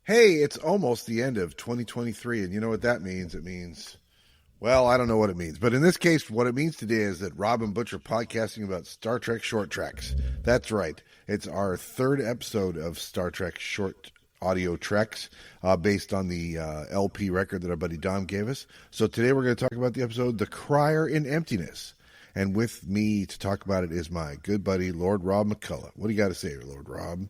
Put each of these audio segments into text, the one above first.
Hey, it's almost the end of 2023, and you know what that means? It means, well, I don't know what it means. But in this case, what it means today is that Rob and Butch are podcasting about Star Trek short treks. That's right. It's our third episode of Star Trek short audio treks based on the LP record that our buddy Dom gave us. So today we're going to talk about the episode The Crier in Emptiness. And with me to talk about it is my good buddy, Lord Rob McCullough. What do you got to say, Lord Rob?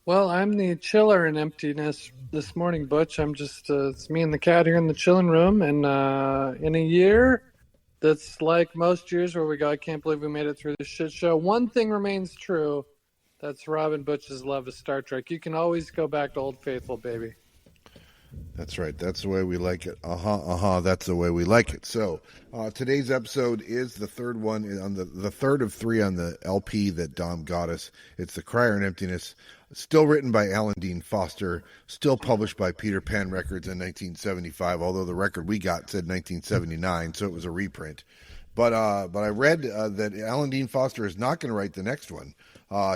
Well, I'm the chiller in Emptiness this morning, Butch. I'm just, it's me and the cat here in the chilling room. And in a year that's like most years where we go, I can't believe we made it through this shit show. One thing remains true. That's Rob and Butch's love of Star Trek. You can always go back to Old Faithful, baby. That's right. That's the way we like it. That's the way we like it. So today's episode is the third one on the third of three on the LP that Dom got us. It's The Crier in Emptiness, still written by Alan Dean Foster, still published by Peter Pan Records in 1975, although the record we got said 1979, so it was a reprint. But I read that Alan Dean Foster is not going to write the next one.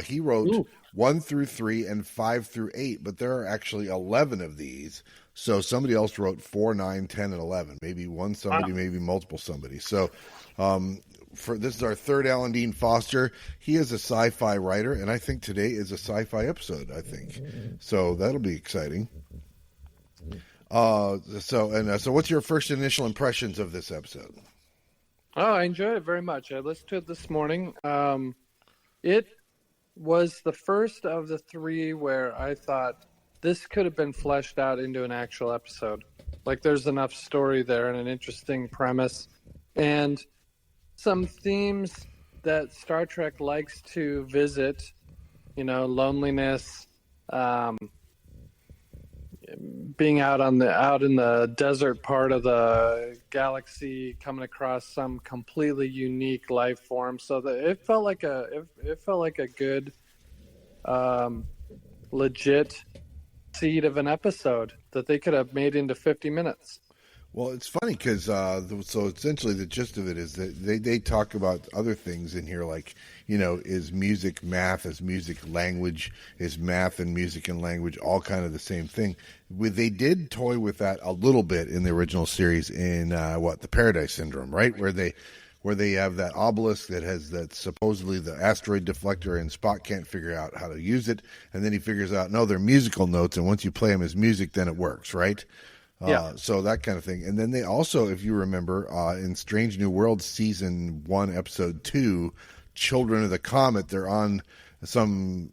He wrote 1 through 3 and 5 through 8, but there are actually 11 of these. So somebody else wrote 4, 9, 10, and 11. Maybe one somebody, maybe multiple somebody. So this is our third Alan Dean Foster. He is a sci-fi writer, and I think today is a sci-fi episode, I think. So that'll be exciting. So what's your first initial impressions of this episode? Oh, I enjoyed it very much. I listened to it this morning. It was the first of the three where I thought this could have been fleshed out into an actual episode. Like there's enough story there and an interesting premise and some themes that Star Trek likes to visit, loneliness, being out in the desert part of the galaxy, coming across some completely unique life form. So that it felt like a good, legit seed of an episode that they could have made into 50 minutes. Well, it's funny because so essentially the gist of it is that they talk about other things in here, like, is music math, is music language, is math and music and language all kind of the same thing? They did toy with that a little bit in the original series in the Paradise Syndrome, right? Where they have that obelisk that's supposedly the asteroid deflector, and Spock can't figure out how to use it, and then he figures out, no, they're musical notes, and once you play them as music, then it works, right? Yeah. So that kind of thing. And then they also, if you remember, in Strange New Worlds Season 1, Episode 2, Children of the Comet, they're on some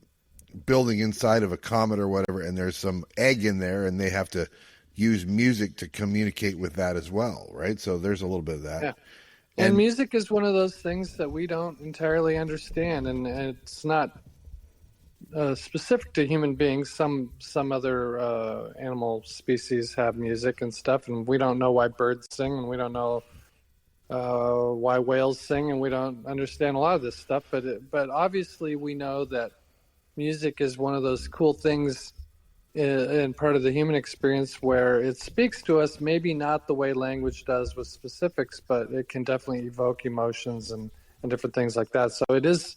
building inside of a comet or whatever, and there's some egg in there, and they have to use music to communicate with that as well, right? So there's a little bit of that. Yeah. And music is one of those things that we don't entirely understand, and it's not specific to human beings. Some other animal species have music and stuff, and we don't know why birds sing, and we don't know why whales sing, and we don't understand a lot of this stuff. But obviously, we know that music is one of those cool things in part of the human experience where it speaks to us, maybe not the way language does with specifics, but it can definitely evoke emotions and different things like that. So it is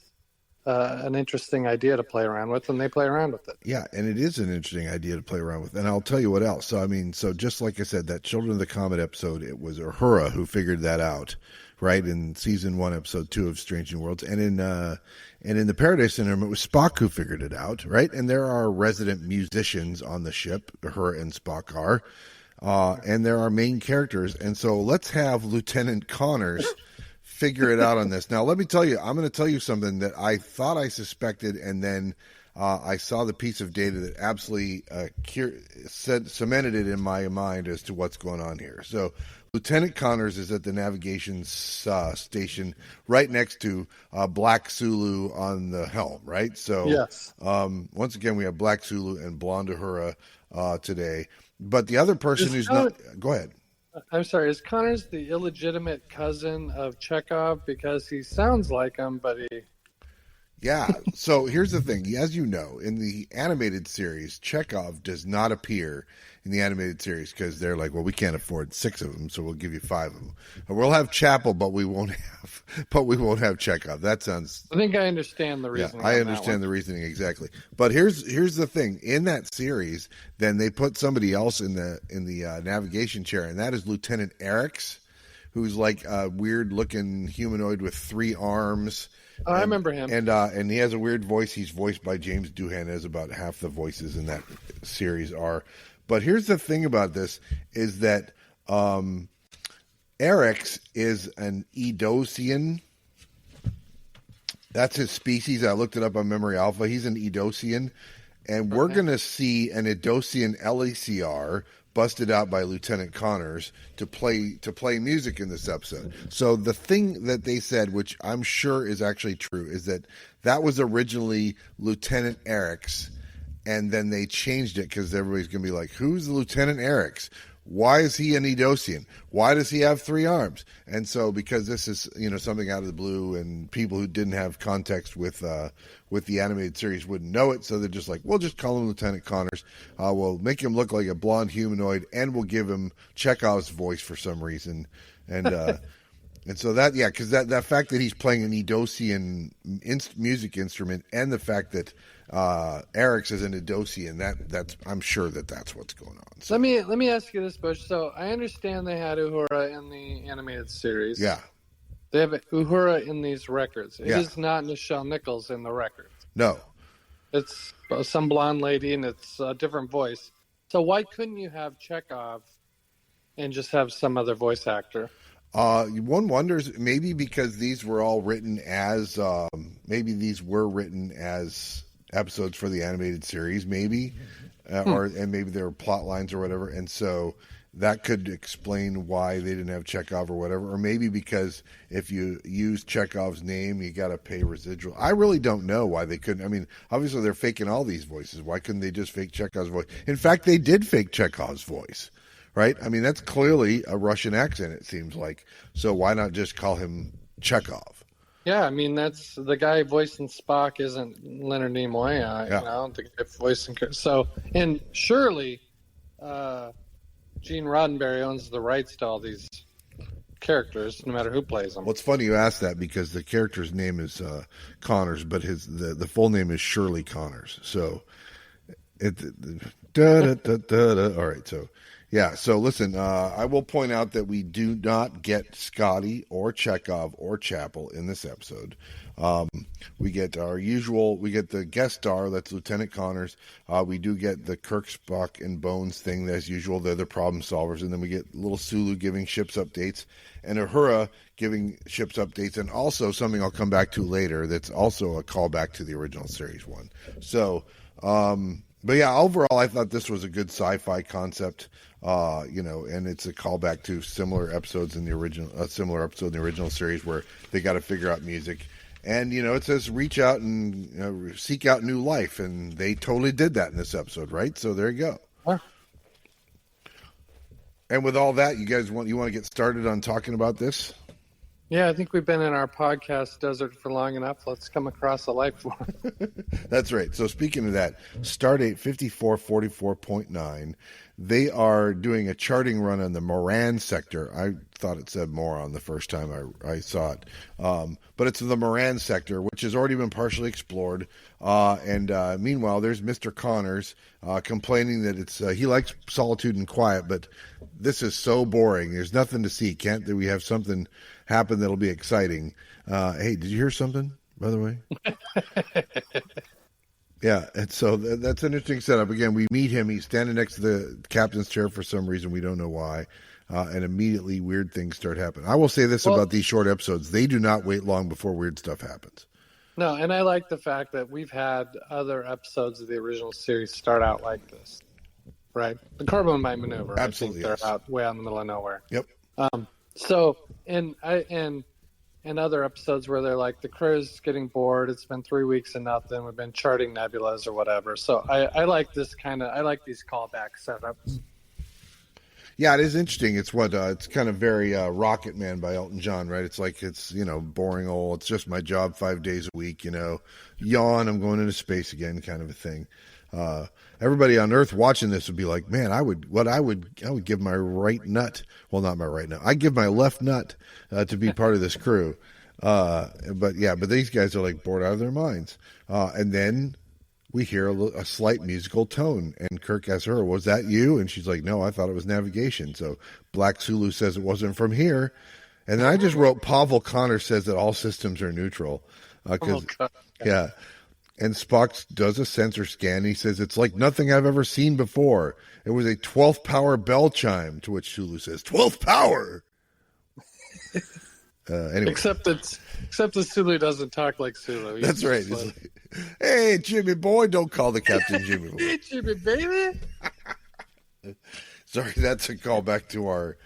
an interesting idea to play around with, and they play around with it. Yeah, and it is an interesting idea to play around with. And I'll tell you what else. So just like I said, that Children of the Comet episode, it was Uhura who figured that out, right, in Season 1, Episode 2 of Strange New Worlds. And in the Paradise Syndrome, it was Spock who figured it out, right? And there are resident musicians on the ship, Uhura and Spock are, and there are main characters. And so let's have Lieutenant Connors figure it out on this. Now, let me tell you, I'm going to tell you something that I thought I suspected, and then I saw the piece of data that absolutely cemented it in my mind as to what's going on here. So Lieutenant Connors is at the navigation station right next to Black Sulu on the helm, right? So yes. Once again, we have Black Sulu and Blonde Uhura today. But the other person who's not... Go ahead. I'm sorry, is Connors the illegitimate cousin of Chekhov? Because he sounds like him, but he... Yeah. So here's the thing. As you know, in the animated series, Chekhov does not appear in the animated series because they're like, well, we can't afford 6 of them, so we'll give you 5 of them. We'll have Chapel, but we won't have Chekhov. That sounds. I think I understand the Yeah, reasoning. I on understand the reasoning exactly. But here's the thing. In that series, then they put somebody else in the navigation chair, and that is Lieutenant Eric's, who's like a weird looking humanoid with 3 arms. Oh, I remember him. And he has a weird voice. He's voiced by James Doohan, as about half the voices in that series are. But here's the thing about this is that Eric's is an Edoian. That's his species. I looked it up on Memory Alpha. He's an Edoian. And we're going to see an Edoian Elisiar busted out by Lieutenant Connors to play music in this episode. So the thing that they said, which I'm sure is actually true, is that was originally Lieutenant Eric's, and then they changed it because everybody's going to be like, who's Lieutenant Eric's? Why is he an Edoian? Why does he have 3 arms? And so, because this is something out of the blue, and people who didn't have context with the animated series wouldn't know it, so they're just like, we'll just call him Lieutenant Connors. We'll make him look like a blonde humanoid, and we'll give him Chekhov's voice for some reason. And and so because that fact that he's playing an Edoian music instrument, and the fact that Eric's is an Edoian, that's I'm sure that's what's going on. So. Let me ask you this, Bush. So I understand they had Uhura in the animated series. Yeah. They have Uhura in these records. It is not Nichelle Nichols in the records. No. It's some blonde lady, and it's a different voice. So why couldn't you have Chekhov and just have some other voice actor? One wonders, maybe because these were all written as episodes for the animated series, maybe, and maybe there were plot lines or whatever, and so that could explain why they didn't have Chekhov or whatever, or maybe because if you use Chekhov's name, you got to pay residual. I really don't know why they couldn't. I mean, obviously they're faking all these voices. Why couldn't they just fake Chekhov's voice? In fact, they did fake Chekhov's voice, right? I mean, that's clearly a Russian accent, it seems like. So why not just call him Chekhov? Yeah, I mean, that's the guy voicing Spock isn't Leonard Nimoy, the guy voicing. So, and surely Gene Roddenberry owns the rights to all these characters, no matter who plays them. Well, it's funny you ask that because the character's name is Connors, but the full name is Shirley Connors. So, all right, so. Yeah, so listen, I will point out that we do not get Scotty or Chekhov or Chapel in this episode. We get the guest star, that's Lieutenant Connors. We do get the Kirk, Spock, and Bones thing as usual. They're the problem solvers. And then we get little Sulu giving ships updates and Uhura giving ships updates. And also something I'll come back to later that's also a callback to the original series one. So, but yeah, overall, I thought this was a good sci-fi concept, and it's a callback to similar episodes in the original series where they got to figure out music. And, it says reach out and seek out new life. And they totally did that in this episode, right? So there you go. Huh. And with all that, you want to get started on talking about this? Yeah, I think we've been in our podcast desert for long enough. Let's come across a life form. That's right. So speaking of that, Stardate 5444.9, they are doing a charting run on the Moran sector. I thought it said Moron the first time I saw it. But it's the Moran sector, which has already been partially explored. And meanwhile, there's Mr. Connors complaining that he likes solitude and quiet, but this is so boring. There's nothing to see. Can't we have something happen that'll be exciting? Hey, did you hear something, by the way? Yeah, and so that's an interesting setup. Again, we meet him. He's standing next to the captain's chair for some reason. We don't know why. And immediately weird things start happening. I will say this about these short episodes. They do not wait long before weird stuff happens. No, and I like the fact that we've had other episodes of the original series start out like this, right? The Carbon Mine Maneuver. Absolutely, I think they're out way out in the middle of nowhere. Yep. So, and other episodes where they're like, the crew's getting bored. It's been 3 weeks and nothing. We've been charting nebulas or whatever. So I like this I like these callback setups. Yeah, it is interesting. It's it's kind of very Rocket Man by Elton John, right? It's like it's boring old. It's just my job 5 days a week. Yawn. I'm going into space again, kind of a thing. Uh, Everybody on Earth watching this would be like, man, I would give my right nut. Well, not my right nut. I'd give my left nut to be part of this crew. But these guys are like bored out of their minds. And then we hear a slight musical tone, and Kirk asks her, "Was that you?" And she's like, "No, I thought it was navigation." So Black Sulu says it wasn't from here. And then I just wrote, Pavel Connor says that all systems are neutral. Yeah. And Spock does a sensor scan. He says, "It's like nothing I've ever seen before. It was a 12th power bell chime," to which Sulu says, "12th power?" Anyway. Except that Sulu doesn't talk like Sulu. That's right. He's like, "Hey, Jimmy boy, don't call the captain Jimmy boy." Hey, Jimmy baby. Sorry, that's a callback to our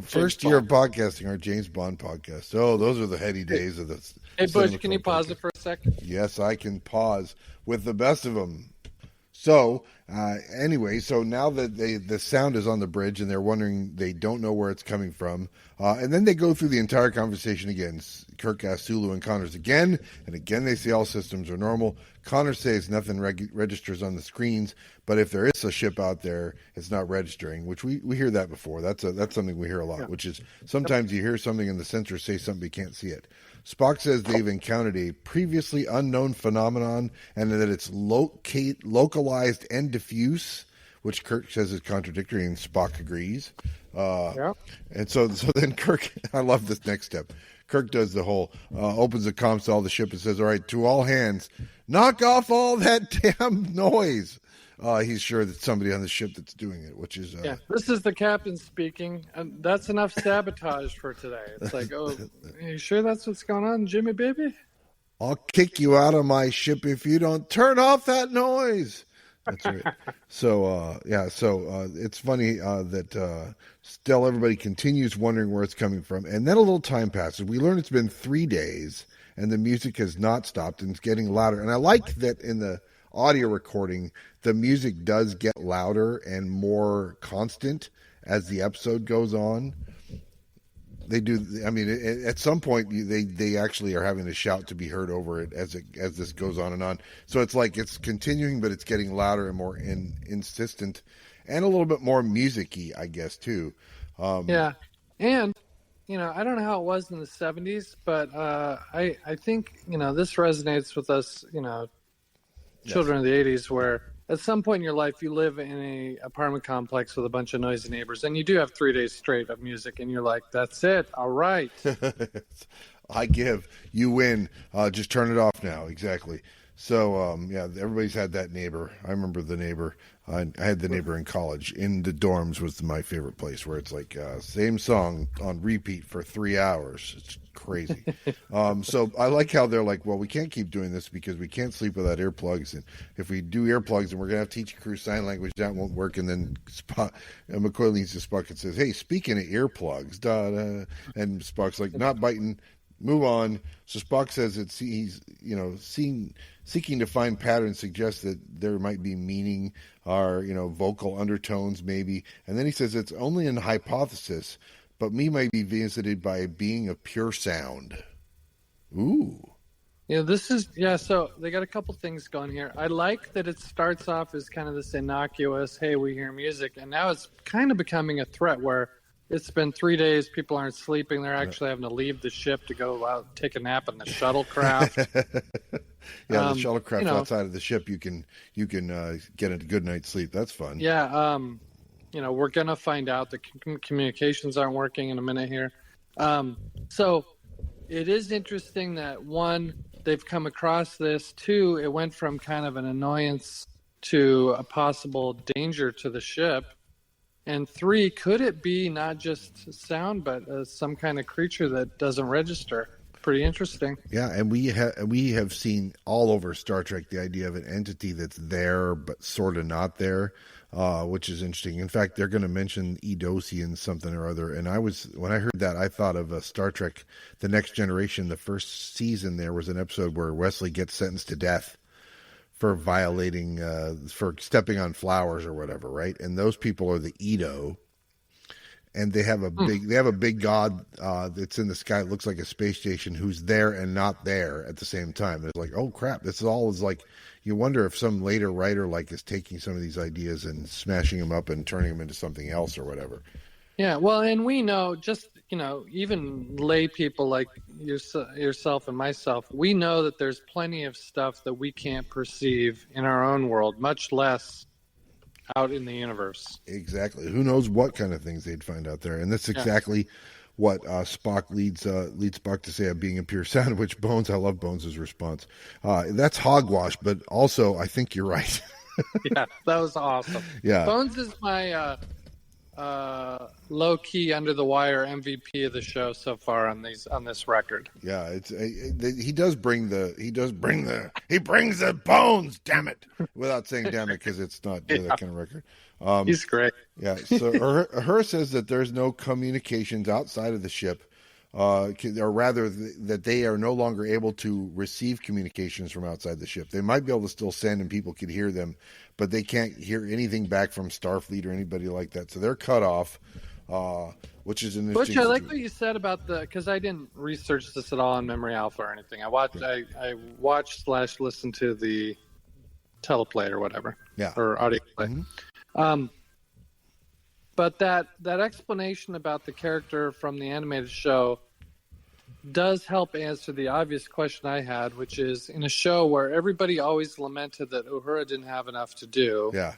first year of podcasting, our James Bond podcast. Oh, those are the heady days of this. Hey, Butch, can you pause it for a second? Yes, I can pause with the best of them. So, anyway, so now that the sound is on the bridge and they're wondering, they don't know where it's coming from. And then they go through the entire conversation again. Kirk asks Sulu and Connors again, and again they say all systems are normal. Connors says nothing registers on the screens, but if there is a ship out there, it's not registering, which we hear that before. That's something we hear a lot, which is sometimes you hear something in the sensor say something, you can't see it. Spock says they've encountered a previously unknown phenomenon and that it's localized and diffuse, which Kirk says is contradictory, and Spock agrees. And so then Kirk, I love this next step. Kirk does the whole, opens the comms to all the ship and says, "All right, to all hands, knock off all that damn noise." He's sure that somebody on the ship that's doing it, which is... this is the captain speaking, and that's enough sabotage for today. It's like, oh, are you sure that's what's going on, Jimmy baby? "I'll kick you out of my ship if you don't turn off that noise." That's right. So it's funny that still everybody continues wondering where it's coming from. And then a little time passes. We learn it's been 3 days, and the music has not stopped, and it's getting louder. And I like that in the audio recording, the music does get louder and more constant as the episode goes on. They do. I mean, at some point, they actually are having to shout to be heard over it as this goes on and on. So it's like it's continuing, but it's getting louder and more insistent, and a little bit more music-y, I guess, too. And I don't know how it was in the 70s, but I think this resonates with us, children of the 80s, where at some point in your life you live in a apartment complex with a bunch of noisy neighbors, and you do have 3 days straight of music, and you're like, "That's it, all right." I give, you win, just turn it off now. Exactly. So everybody's had that neighbor. I remember the neighbor. I had the neighbor in college. In the dorms was my favorite place, where it's like same song on repeat for 3 hours. It's crazy. So I like how they're like, well, we can't keep doing this because we can't sleep without earplugs, and if we do earplugs, then we're gonna have to teach crew sign language. That won't work. And then McCoy leans to Spock and says, "Hey, speaking of earplugs, and Spock's like, not biting. Move on." So Spock says that he's, seeking to find patterns suggests that there might be meaning or, vocal undertones maybe. And then he says it's only an hypothesis, but me might be visited by a being of pure sound. Ooh. So they got a couple things going here. I like that it starts off as kind of this innocuous, hey, we hear music, and now it's kind of becoming a threat where it's been 3 days, people aren't sleeping, they're actually having to leave the ship to go out, take a nap in the shuttlecraft. The shuttlecraft outside of the ship, you can get a good night's sleep. That's fun. We're gonna find out the communications aren't working in a minute here. So it is interesting that, one, they've come across this. Two, it went from kind of an annoyance to a possible danger to the ship. And three, could it be not just sound, but some kind of creature that doesn't register? Pretty interesting. Yeah, and we have seen all over Star Trek the idea of an entity that's there but sort of not there, which is interesting. In fact, they're going to mention Edoian something or other, and when I heard that, I thought of Star Trek: The Next Generation. The first season, there was an episode where Wesley gets sentenced to death for violating, for stepping on flowers or whatever, right? And those people are the Edo. and they have a big god that's in the sky. It looks like a space station who's there and not there at the same time. It's like, oh crap, this is all is like. You wonder if some later writer like is taking some of these ideas and smashing them up and turning them into something else or whatever. Yeah, well, and we know, just, even lay people like yourself and myself, we know that there's plenty of stuff that we can't perceive in our own world, much less out in the universe. Exactly. Who knows what kind of things they'd find out there. And that's exactly what Spock leads Spock to say of being a pure sandwich. Bones, I love Bones' response. That's hogwash, but also I think you're right. Yeah, that was awesome. Yeah. Bones is my low-key under the wire MVP of the show so far on this record. Yeah, he brings the bones, damn it, without saying damn it, because it's not that kind of record. He's great. Yeah, so Uhura says that there's no communications outside of the ship, or rather that they are no longer able to receive communications from outside the ship. They might be able to still send and people can hear them, but they can't hear anything back from Starfleet or anybody like that. So they're cut off, which is an interesting. Which I like what you said about because I didn't research this at all on Memory Alpha or anything. I watched / listened to the teleplay or whatever. Yeah. Or audio play. Mm-hmm. But that explanation about the character from the animated show does help answer the obvious question I had, which is, in a show where everybody always lamented that Uhura didn't have enough to do. Yeah.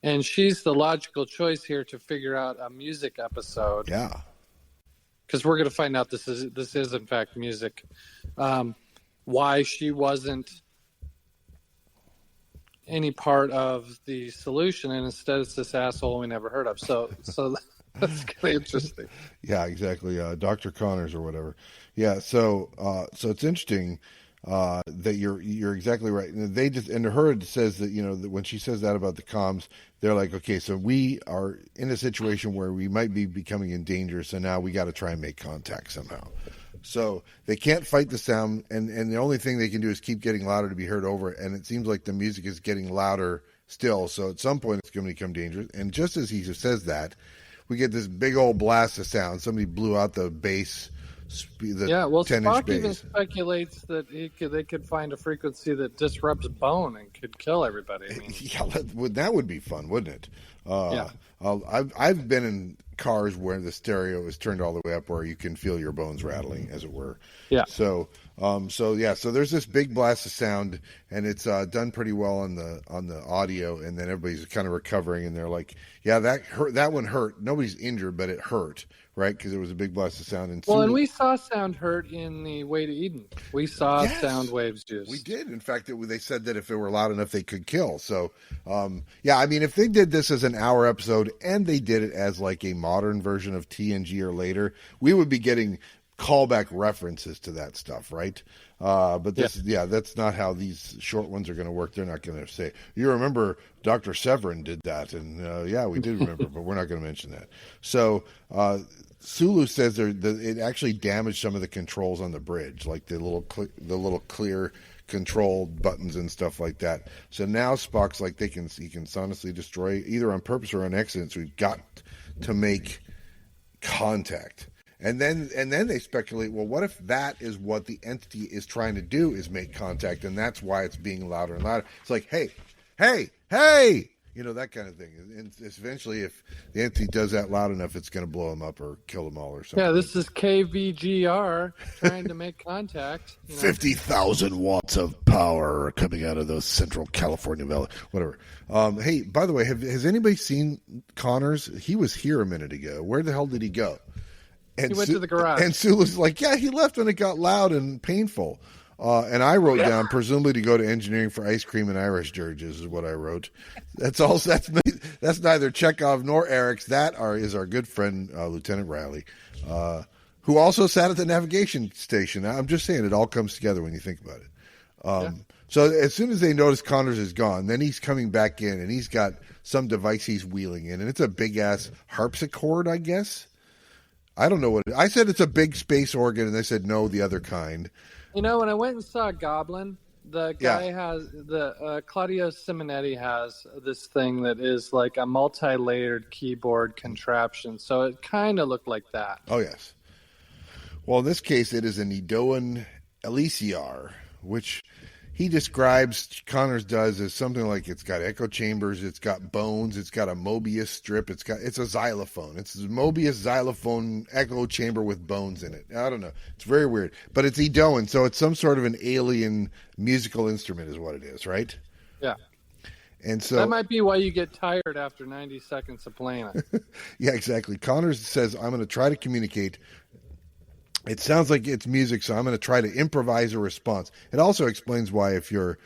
And she's the logical choice here to figure out a music episode. Yeah. Because we're going to find out this is in fact music. Why she wasn't any part of the solution, and instead it's this asshole we never heard of. So that's kind of interesting. Yeah, exactly. Dr. Connors or whatever. Yeah, so it's interesting that you're exactly right. And Uhura says that, that when she says that about the comms, they're like, okay, so we are in a situation where we might be becoming in danger, so now we got to try and make contact somehow. So they can't fight the sound, and the only thing they can do is keep getting louder to be heard over it. And it seems like the music is getting louder still. So at some point it's going to become dangerous. And just as he says that, we get this big old blast of sound. Somebody blew out the bass. Spock even speculates that they could find a frequency that disrupts bone and could kill everybody. I mean, yeah, that would be fun, wouldn't it? I've been in cars where the stereo is turned all the way up where you can feel your bones rattling, as it were. Yeah. So there's this big blast of sound, and it's done pretty well on the audio, and then everybody's kind of recovering, and they're like, yeah, that hurt. That one hurt. Nobody's injured, but it hurt, right? Because it was a big blast of sound. And we saw sound hurt in the Way to Eden. We saw sound waves used. We did. In fact, they said that if it were loud enough, they could kill. So, I mean, if they did this as an hour episode and they did it as like a modern version of TNG or later, we would be getting callback references to that stuff, right? But that's not how these short ones are going to work. They're not going to say, you remember Dr. Severin did that, and we did remember, but we're not going to mention that. So Sulu says it actually damaged some of the controls on the bridge, like the little clear control buttons and stuff like that. So now Spock's like he can sonorously destroy either on purpose or on accident. So we've got to make contact. And then they speculate, well, what if that is what the entity is trying to do, is make contact, and that's why it's being louder and louder. It's like, hey, that kind of thing. And eventually, if the entity does that loud enough, it's going to blow them up or kill them all or something. Yeah, this is KVGR trying to make contact. 50,000 watts of power are coming out of those Central California Valley, whatever. Hey, by the way, has anybody seen Connors? He was here a minute ago. Where the hell did he go? And he went to the garage. And Sue was like, yeah, he left when it got loud and painful. And I wrote down, presumably to go to engineering for ice cream and Irish Georges is what I wrote. That's neither Chekhov nor Eric's. That is our good friend, Lieutenant Riley, who also sat at the navigation station. I'm just saying, it all comes together when you think about it. So as soon as they notice Connors is gone, then he's coming back in, and he's got some device he's wheeling in, and it's a big-ass harpsichord, I guess. I don't know what I said. It's a big space organ, and they said no, the other kind. When I went and saw Goblin, the guy has Claudio Simonetti has this thing that is like a multi-layered keyboard contraption. So it kind of looked like that. Oh, yes. Well, in this case, it is an Edoian Elisiar, which he describes, Connors does, as something like it's got echo chambers, it's got bones, it's got a Mobius strip, it's a xylophone. It's a Mobius xylophone echo chamber with bones in it. I don't know. It's very weird. But it's Edoian, so it's some sort of an alien musical instrument is what it is, right? Yeah. And so that might be why you get tired after 90 seconds of playing it. Yeah, exactly. Connors says, I'm going to try to communicate. It sounds like it's music, so I'm going to try to improvise a response. It also explains why if you're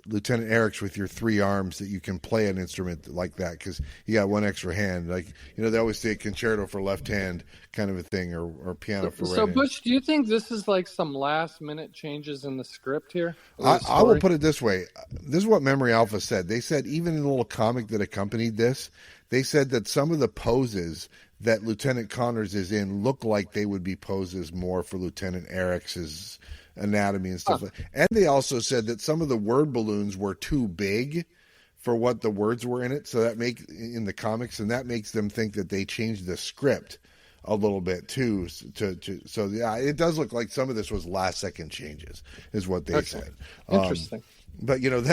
Lieutenant Eric's with your 3 arms that you can play an instrument like that because you got 1 extra hand. Like, they always say concerto for left hand kind of a thing or piano for right So, hand. Butch, do you think this is like some last-minute changes in the script here? I will put it this way. This is what Memory Alpha said. They said even in the little comic that accompanied this, they said that some of the poses that Lieutenant Connors is in look like they would be poses more for Lieutenant Eric's anatomy and stuff. And they also said that some of the word balloons were too big for what the words were in it. So that in the comics, and that makes them think that they changed the script a little bit too. So yeah, it does look like some of this was last second changes, is what they said. Interesting. But we got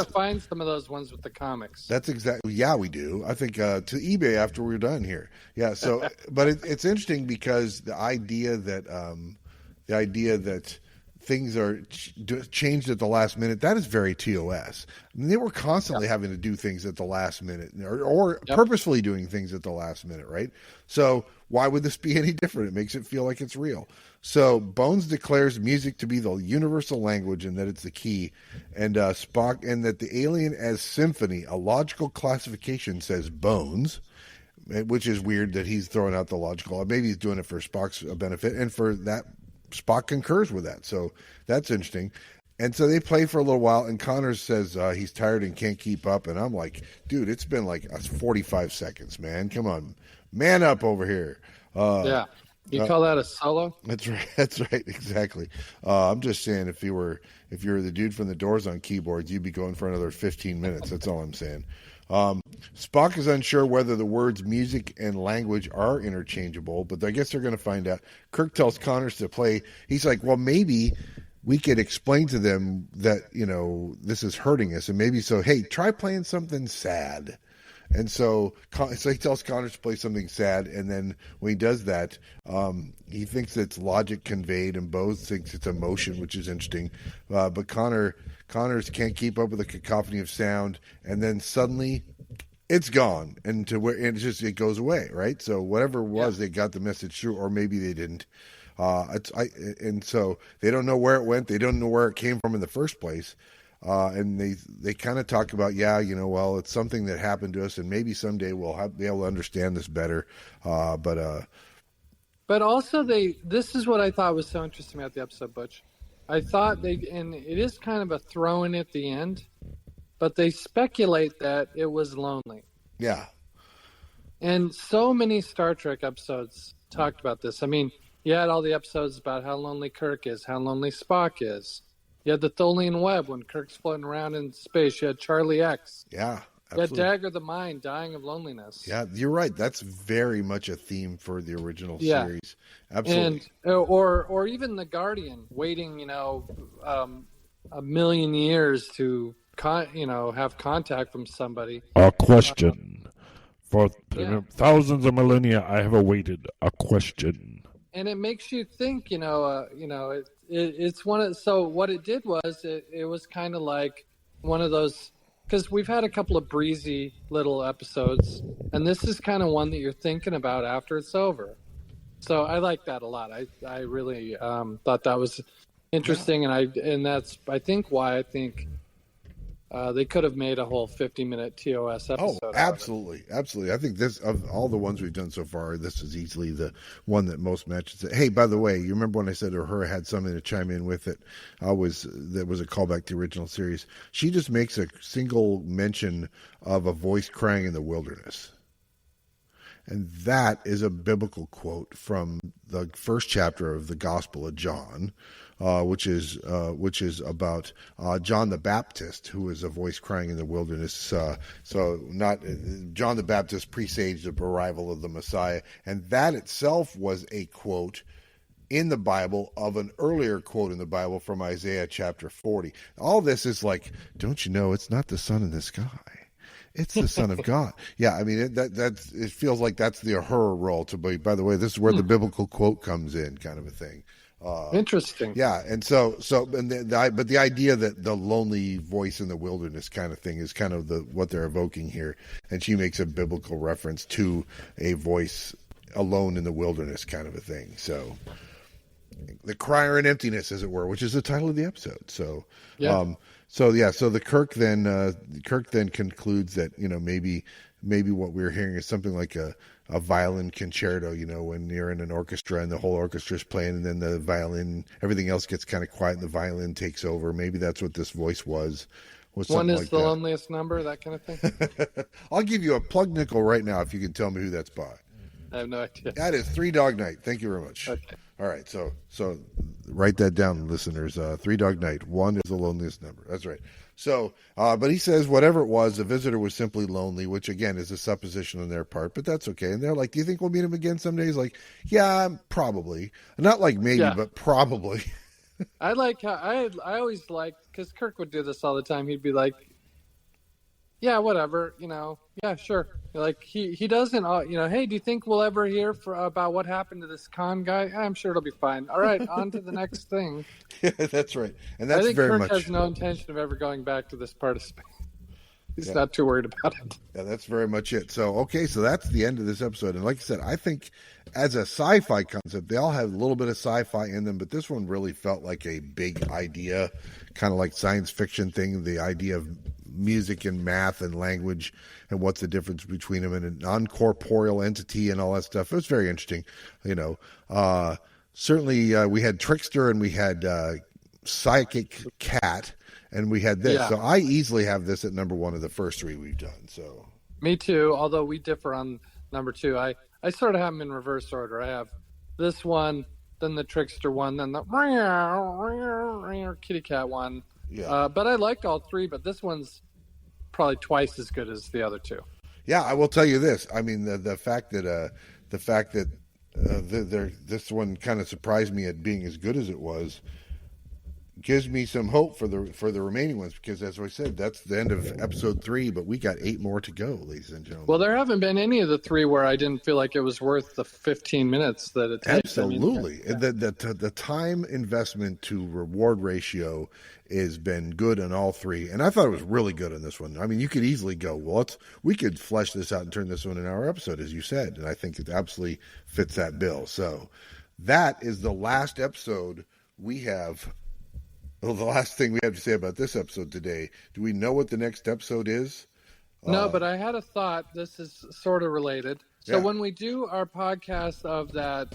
to find some of those ones with the comics. That's exactly, yeah, we do. I think to eBay after we're done here. Yeah. So, but it's interesting because the idea that things are changed at the last minute, that is very TOS. I mean, they were constantly having to do things at the last minute or purposefully doing things at the last minute, right? So why would this be any different? It makes it feel like it's real. So Bones declares music to be the universal language and that it's the key. And Spock, and that the alien as symphony, a logical classification, says Bones, which is weird that he's throwing out the logical. Maybe he's doing it for Spock's benefit, and for that, Spock concurs with that. So that's interesting. And so they play for a little while, and Connors says he's tired and can't keep up. And I'm like, dude, it's been like 45 seconds, man. Come on. Man up over here. Yeah. You call that a solo? That's right. That's right. Exactly. I'm just saying if you were the dude from the Doors on keyboards, you'd be going for another 15 minutes. That's all I'm saying. Spock is unsure whether the words music and language are interchangeable, but I guess they're going to find out. Kirk tells Connors to play. He's like, well, maybe we could explain to them that, this is hurting us. And maybe so, hey, try playing something sad. And so he tells Connors to play something sad, and then when he does that, he thinks it's logic conveyed, and Bose thinks it's emotion, which is interesting. But Connors can't keep up with the cacophony of sound, and then suddenly it's gone, and it goes away, right? So whatever it was, they got the message through, or maybe they didn't. And so they don't know where it went. They don't know where it came from in the first place. And they kind of talk about, well, it's something that happened to us, and maybe someday we'll be able to understand this better. But also this is what I thought was so interesting about the episode, Butch. I thought and it is kind of a throw in at the end, but they speculate that it was lonely. Yeah. And so many Star Trek episodes talked about this. I mean, you had all the episodes about how lonely Kirk is, how lonely Spock is. You had the Tholian Web when Kirk's floating around in space. You had Charlie X. Yeah, absolutely. You had Dagger the Mind dying of loneliness. Yeah, you're right. That's very much a theme for the original series. Absolutely. And or even the Guardian waiting, a million years to have contact from somebody. A question. For thousands of millennia, I have awaited a question. And it makes you think, it's one of, so what it did was it was kind of like one of those, because we've had a couple of breezy little episodes, and this is kind of one that you're thinking about after it's over. So I like that a lot. I really thought that was interesting, and that's I think why I think they could have made a whole 50-minute TOS episode. Oh, absolutely. Absolutely. I think this, of all the ones we've done so far, this is easily the one that most matches it. Hey, by the way, you remember when I said Uhura had something to chime in with it? That was a callback to the original series. She just makes a single mention of a voice crying in the wilderness. And that is a biblical quote from the first chapter of the Gospel of John, which is about John the Baptist, who is a voice crying in the wilderness. So not John the Baptist presaged the arrival of the Messiah, and that itself was a quote in the Bible of an earlier quote in the Bible from Isaiah chapter 40. All this is like, don't you know, it's not the sun in the sky. It's the Son of God. Yeah, I mean, it feels like that's the Uhura role to be. By the way, this is where the biblical quote comes in, kind of a thing. Interesting. Yeah, and but the idea that the lonely voice in the wilderness kind of thing is kind of what they're evoking here, and she makes a biblical reference to a voice alone in the wilderness, kind of a thing. So, the Crier and Emptiness, as it were, which is the title of the episode. So, yeah. So the Kirk then concludes that, you know, maybe what we're hearing is something like a violin concerto, you know, when you're in an orchestra and the whole orchestra is playing, and then the violin, everything else gets kind of quiet and the violin takes over. Maybe that's what this voice was. One is like the that. loneliest number, that kind of thing. I'll give you a plug nickel right now if you can tell me who that's by. I have no idea. That is Three Dog Night. Thank you very much. Okay. All right, so write that down, listeners. Three Dog Night. One is the loneliest number. That's right. So, but he says whatever it was, the visitor was simply lonely, which again is a supposition on their part, but that's okay. And they're like, "Do you think we'll meet him again someday?" He's like, "Yeah, probably. Not like maybe, but probably." I like how I always like, because Kirk would do this all the time. He'd be like, "Yeah, whatever, you know, yeah, sure." Like he doesn't, you know, hey, do you think we'll ever hear about what happened to this con guy? I'm sure it'll be fine. All right, on to the next thing. Yeah, that's right, and that's I think very Kirk much has no intention of ever going back to this part of space. He's not too worried about it. Yeah, that's very much it. So, okay, so that's the end of this episode. And like I said, I think as a sci-fi concept, they all have a little bit of sci-fi in them, but this one really felt like a big idea, kind of like science fiction thing, the idea of music and math and language and what's the difference between them and a non-corporeal entity and all that stuff. It was very interesting. You know, certainly we had Trickster and we had Psychic Cat. And we had this. Yeah. So I easily have this at number one of the first three we've done. So me too, although we differ on number two. I sort of have them in reverse order. I have this one, then the Trickster one, then the Kitty Cat one. Yeah. But I liked all three, but this one's probably twice as good as the other two. Yeah, I will tell you this. I mean, the fact that this one kind of surprised me at being as good as it was gives me some hope for the remaining ones, because as I said, that's the end of episode 3, but we got 8 more to go, ladies and gentlemen. Well, there haven't been any of the 3 where I didn't feel like it was worth the 15 minutes that it takes. Absolutely. I mean, the time investment to reward ratio has been good in all 3, and I thought it was really good in this one. I mean, you could easily go, well, we could flesh this out and turn this one into our episode, as you said, and I think it absolutely fits that bill. So that is the last episode we have. Well, the last thing we have to say about this episode today, do we know what the next episode is? No, but I had a thought. This is sort of related. So when we do our podcast of that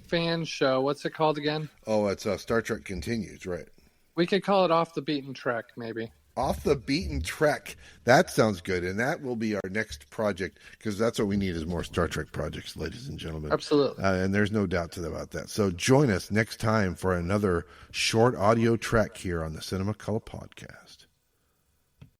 fan show, what's it called again? Oh, it's Star Trek Continues, right? We could call it Off the Beaten Trek, maybe. Off the Beaten Trek. That sounds good, and that will be our next project, because that's what we need is more Star Trek projects, ladies and gentlemen. Absolutely. And there's no doubt about that. So join us next time for another short audio trek here on the Cinema Color Podcast.